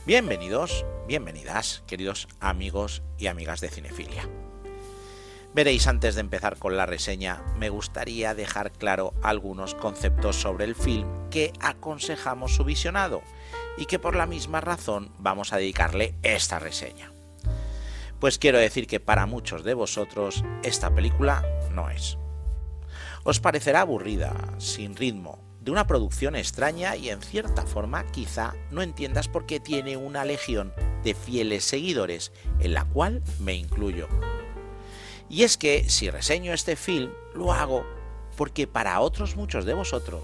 Bienvenidos, bienvenidas, queridos amigos y amigas de Cinefilia. Veréis, antes de empezar con la reseña, me gustaría dejar claro algunos conceptos sobre el film que aconsejamos su visionado y que por la misma razón vamos a dedicarle esta reseña. Pues quiero decir que para muchos de vosotros esta película no es. Os parecerá aburrida, sin ritmo, de una producción extraña y en cierta forma quizá no entiendas por qué tiene una legión de fieles seguidores, en la cual me incluyo. Y es que si reseño este film, lo hago porque para otros muchos de vosotros,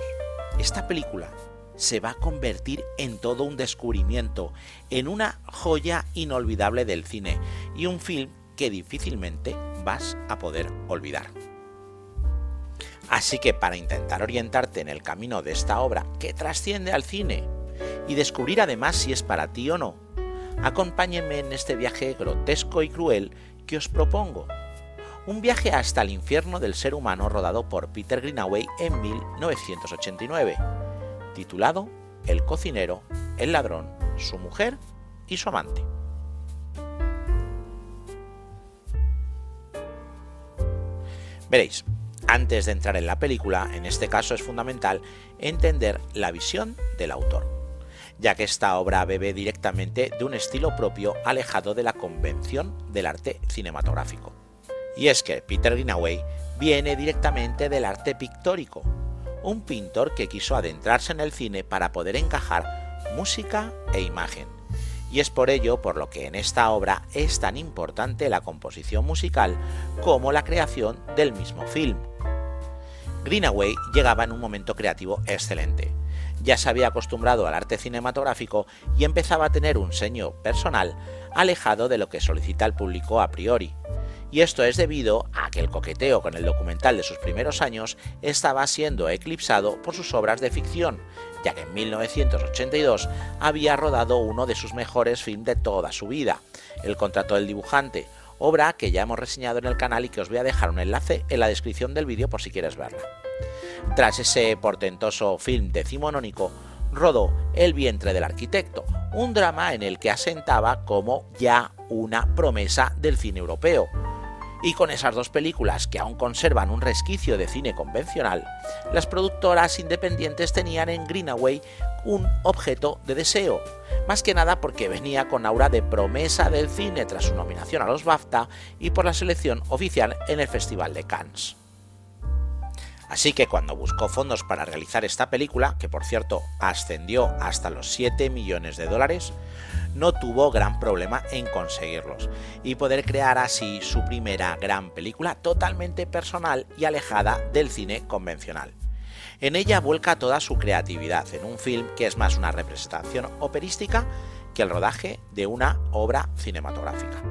esta película se va a convertir en todo un descubrimiento, en una joya inolvidable del cine y un film que difícilmente vas a poder olvidar. Así que para intentar orientarte en el camino de esta obra que trasciende al cine y descubrir además si es para ti o no, acompáñenme en este viaje grotesco y cruel que os propongo. Un viaje hasta el infierno del ser humano rodado por Peter Greenaway en 1989, titulado El cocinero, el ladrón, su mujer y su amante. Veréis, antes de entrar en la película, en este caso es fundamental entender la visión del autor, ya que esta obra bebe directamente de un estilo propio alejado de la convención del arte cinematográfico. Y es que Peter Greenaway viene directamente del arte pictórico, un pintor que quiso adentrarse en el cine para poder encajar música e imagen. Y es por ello por lo que en esta obra es tan importante la composición musical como la creación del mismo film. Greenaway llegaba en un momento creativo excelente. Ya se había acostumbrado al arte cinematográfico y empezaba a tener un sello personal alejado de lo que solicita el público a priori. Y esto es debido a que el coqueteo con el documental de sus primeros años estaba siendo eclipsado por sus obras de ficción, ya que en 1982 había rodado uno de sus mejores films de toda su vida, El contrato del dibujante, obra que ya hemos reseñado en el canal y que os voy a dejar un enlace en la descripción del vídeo por si quieres verla. Tras ese portentoso film decimonónico, rodó El vientre del arquitecto, un drama en el que asentaba como ya una promesa del cine europeo. Y con esas dos películas que aún conservan un resquicio de cine convencional, las productoras independientes tenían en Greenaway un objeto de deseo, más que nada porque venía con aura de promesa del cine tras su nominación a los BAFTA y por la selección oficial en el Festival de Cannes. Así que cuando buscó fondos para realizar esta película, que por cierto ascendió hasta los 7 millones de dólares, no tuvo gran problema en conseguirlos y poder crear así su primera gran película totalmente personal y alejada del cine convencional. En ella vuelca toda su creatividad en un film que es más una representación operística que el rodaje de una obra cinematográfica.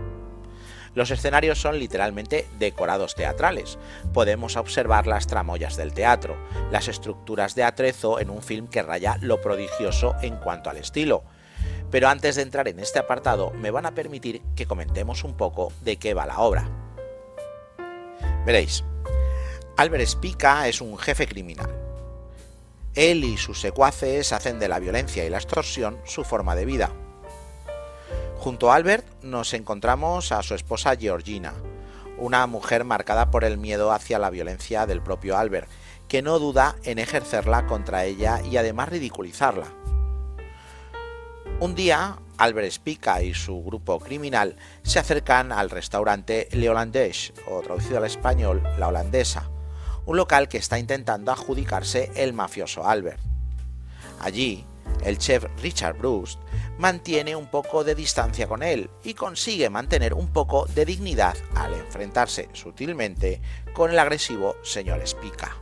Los escenarios son literalmente decorados teatrales. Podemos observar las tramoyas del teatro, las estructuras de atrezo en un film que raya lo prodigioso en cuanto al estilo. Pero antes de entrar en este apartado, me van a permitir que comentemos un poco de qué va la obra. Veréis, Albert Spica es un jefe criminal. Él y sus secuaces hacen de la violencia y la extorsión su forma de vida. Junto a Albert nos encontramos a su esposa Georgina, una mujer marcada por el miedo hacia la violencia del propio Albert, que no duda en ejercerla contra ella y además ridiculizarla. Un día, Albert Spica y su grupo criminal se acercan al restaurante Le Hollandès, o traducido al español, La Holandesa, un local que está intentando adjudicarse el mafioso Albert. Allí, el chef Richard Brust mantiene un poco de distancia con él y consigue mantener un poco de dignidad al enfrentarse sutilmente con el agresivo señor Spica.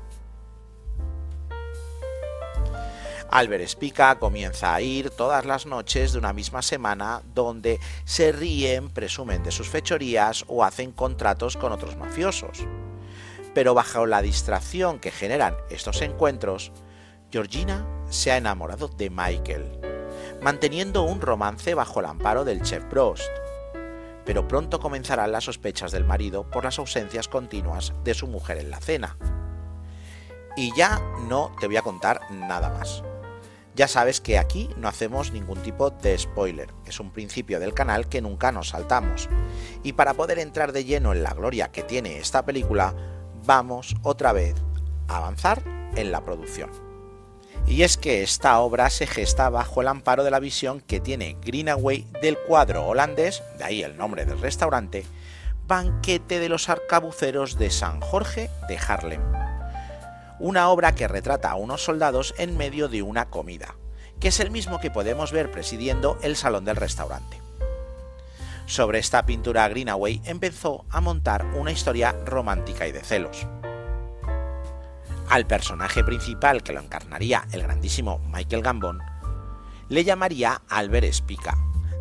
Albert Spica comienza a ir todas las noches de una misma semana donde se ríen, presumen de sus fechorías o hacen contratos con otros mafiosos. Pero bajo la distracción que generan estos encuentros, Georgina se ha enamorado de Michael, manteniendo un romance bajo el amparo del chef Brust. Pero pronto comenzarán las sospechas del marido por las ausencias continuas de su mujer en la cena. Y ya no te voy a contar nada más, Ya sabes que aquí no hacemos ningún tipo de spoiler, es un principio del canal que nunca nos saltamos. Y para poder entrar de lleno en la gloria que tiene esta película, vamos otra vez a avanzar en la producción. Y es que esta obra se gesta bajo el amparo de la visión que tiene Greenaway del cuadro holandés, de ahí el nombre del restaurante, Banquete de los Arcabuceros de San Jorge de Haarlem. Una obra que retrata a unos soldados en medio de una comida, que es el mismo que podemos ver presidiendo el salón del restaurante. Sobre esta pintura Greenaway empezó a montar una historia romántica y de celos. Al personaje principal, que lo encarnaría el grandísimo Michael Gambon, le llamaría Albert Spica,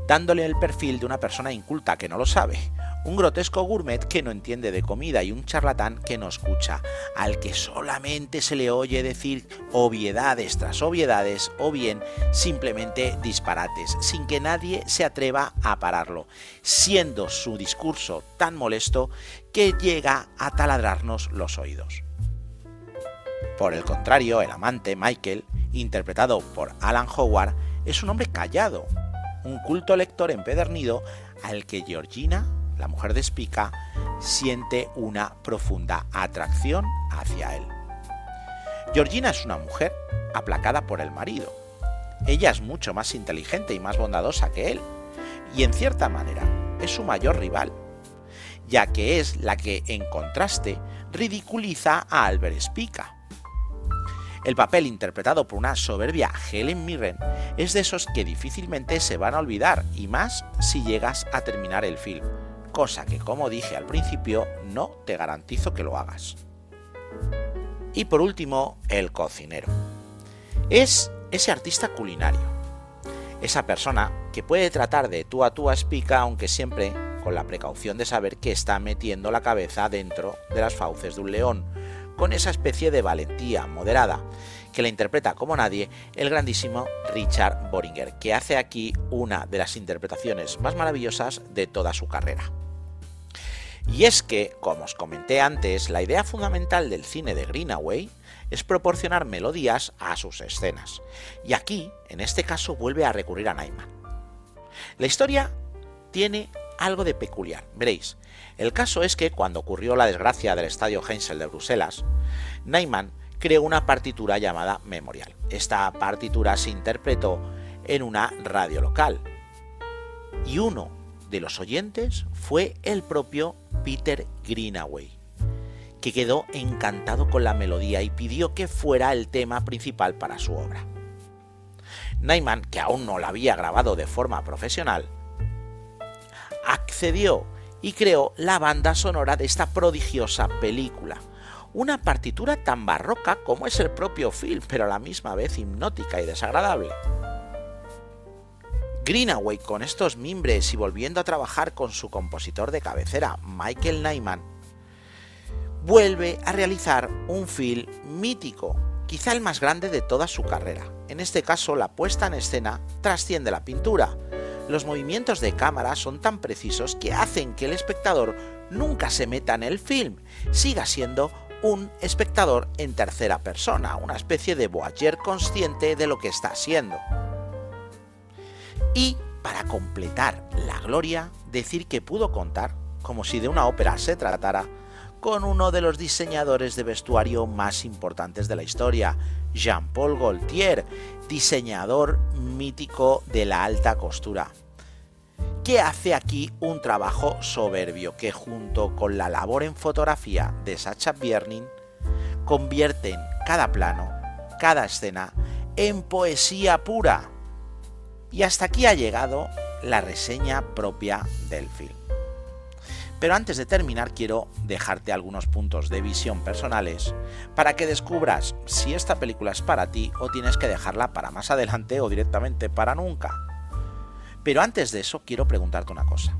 dándole el perfil de una persona inculta que no lo sabe, un grotesco gourmet que no entiende de comida y un charlatán que no escucha, al que solamente se le oye decir obviedades tras obviedades o bien simplemente disparates, sin que nadie se atreva a pararlo, siendo su discurso tan molesto que llega a taladrarnos los oídos. Por el contrario, el amante Michael, interpretado por Alan Howard, es un hombre callado, un culto lector empedernido al que Georgina, la mujer de Spica, siente una profunda atracción hacia él. Georgina es una mujer aplacada por el marido. Ella es mucho más inteligente y más bondadosa que él, y en cierta manera es su mayor rival, ya que es la que, en contraste, ridiculiza a Albert Spica. El papel interpretado por una soberbia Helen Mirren es de esos que difícilmente se van a olvidar, y más si llegas a terminar el film, cosa que, como dije al principio, no te garantizo que lo hagas. Y por último, el cocinero. Es ese artista culinario, esa persona que puede tratar de tú a tú a Spica, aunque siempre con la precaución de saber que está metiendo la cabeza dentro de las fauces de un león, con esa especie de valentía moderada que la interpreta como nadie el grandísimo Richard Bohringer, que hace aquí una de las interpretaciones más maravillosas de toda su carrera. Y es que, como os comenté antes, la idea fundamental del cine de Greenaway es proporcionar melodías a sus escenas, y aquí, en este caso, vuelve a recurrir a Nyman. La historia tiene algo de peculiar, veréis. El caso es que cuando ocurrió la desgracia del Estadio Heysel de Bruselas, Nyman creó una partitura llamada Memorial. Esta partitura se interpretó en una radio local, y uno de los oyentes fue el propio Peter Greenaway, que quedó encantado con la melodía y pidió que fuera el tema principal para su obra. Nyman, que aún no la había grabado de forma profesional, accedió y creó la banda sonora de esta prodigiosa película, una partitura tan barroca como es el propio film, pero a la misma vez hipnótica y desagradable. Greenaway, con estos mimbres y volviendo a trabajar con su compositor de cabecera, Michael Nyman, vuelve a realizar un film mítico, quizá el más grande de toda su carrera. En este caso, la puesta en escena trasciende la pintura. Los movimientos de cámara son tan precisos que hacen que el espectador nunca se meta en el film, siga siendo un espectador en tercera persona, una especie de voyeur consciente de lo que está haciendo. Y, para completar la gloria, decir que pudo contar, como si de una ópera se tratara, con uno de los diseñadores de vestuario más importantes de la historia, Jean-Paul Gaultier, diseñador mítico de la alta costura, que hace aquí un trabajo soberbio que, junto con la labor en fotografía de Sacha Biernin, convierten cada plano, cada escena, en poesía pura. Y hasta aquí ha llegado la reseña propia del film. Pero antes de terminar quiero dejarte algunos puntos de visión personales para que descubras si esta película es para ti o tienes que dejarla para más adelante o directamente para nunca. Pero antes de eso quiero preguntarte una cosa.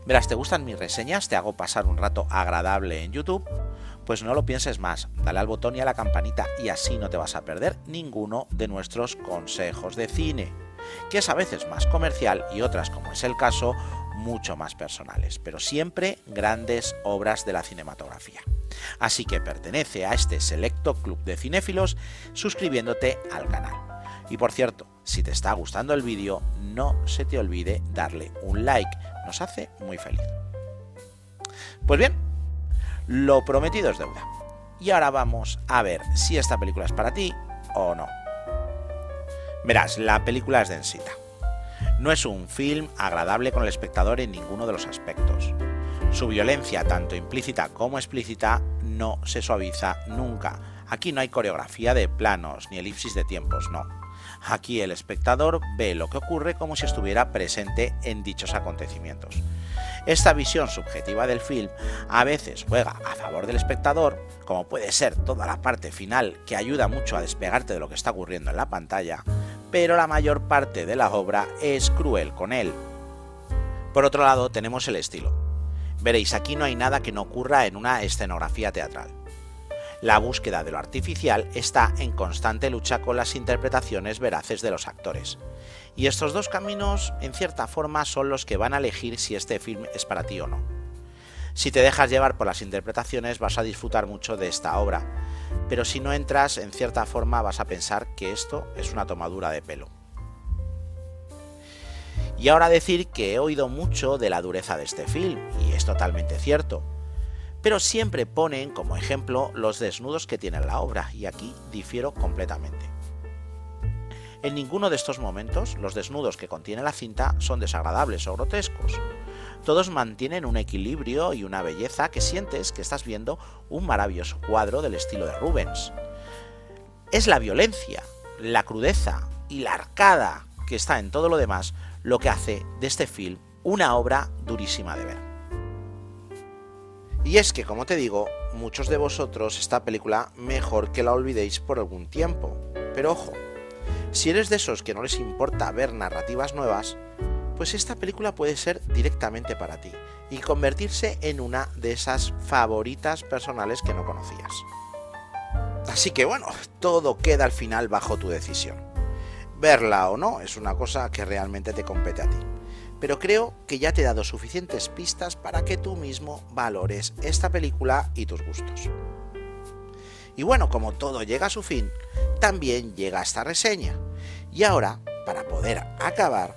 Verás, ¿te gustan mis reseñas? ¿Te hago pasar un rato agradable en YouTube? Pues no lo pienses más, dale al botón y a la campanita y así no te vas a perder ninguno de nuestros consejos de cine, que es a veces más comercial y otras, como es el caso, mucho más personales, pero siempre grandes obras de la cinematografía. Así que pertenece a este selecto club de cinéfilos suscribiéndote al canal. Y por cierto, si te está gustando el vídeo, no se te olvide darle un like, nos hace muy feliz. Pues bien, lo prometido es deuda. Y ahora vamos a ver si esta película es para ti o no. Verás, la película es densita. No es un film agradable con el espectador en ninguno de los aspectos. Su violencia, tanto implícita como explícita, no se suaviza nunca. Aquí no hay coreografía de planos ni elipsis de tiempos, no. Aquí el espectador ve lo que ocurre como si estuviera presente en dichos acontecimientos. Esta visión subjetiva del film a veces juega a favor del espectador, como puede ser toda la parte final que ayuda mucho a despegarte de lo que está ocurriendo en la pantalla, pero la mayor parte de la obra es cruel con él. Por otro lado tenemos el estilo. Veréis, aquí no hay nada que no ocurra en una escenografía teatral. La búsqueda de lo artificial está en constante lucha con las interpretaciones veraces de los actores. Y estos dos caminos, en cierta forma, son los que van a elegir si este film es para ti o no. Si te dejas llevar por las interpretaciones, vas a disfrutar mucho de esta obra, pero si no entras, en cierta forma vas a pensar que esto es una tomadura de pelo. Y ahora decir que he oído mucho de la dureza de este film, y es totalmente cierto. Pero siempre ponen como ejemplo los desnudos que tiene la obra, y aquí difiero completamente. En ninguno de estos momentos los desnudos que contiene la cinta son desagradables o grotescos. Todos mantienen un equilibrio y una belleza que sientes que estás viendo un maravilloso cuadro del estilo de Rubens. Es la violencia, la crudeza y la arcada que está en todo lo demás lo que hace de este film una obra durísima de ver. Y es que, como te digo, muchos de vosotros esta película mejor que la olvidéis por algún tiempo. Pero ojo, si eres de esos que no les importa ver narrativas nuevas, pues esta película puede ser directamente para ti y convertirse en una de esas favoritas personales que no conocías. Así que bueno, todo queda al final bajo tu decisión. Verla o no es una cosa que realmente te compete a ti. Pero creo que ya te he dado suficientes pistas para que tú mismo valores esta película y tus gustos. Y bueno, como todo llega a su fin, también llega esta reseña. Y ahora, para poder acabar,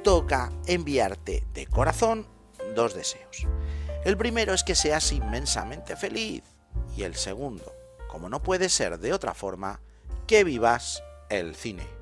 toca enviarte de corazón dos deseos. El primero es que seas inmensamente feliz. Y el segundo, como no puede ser de otra forma, que vivas el cine.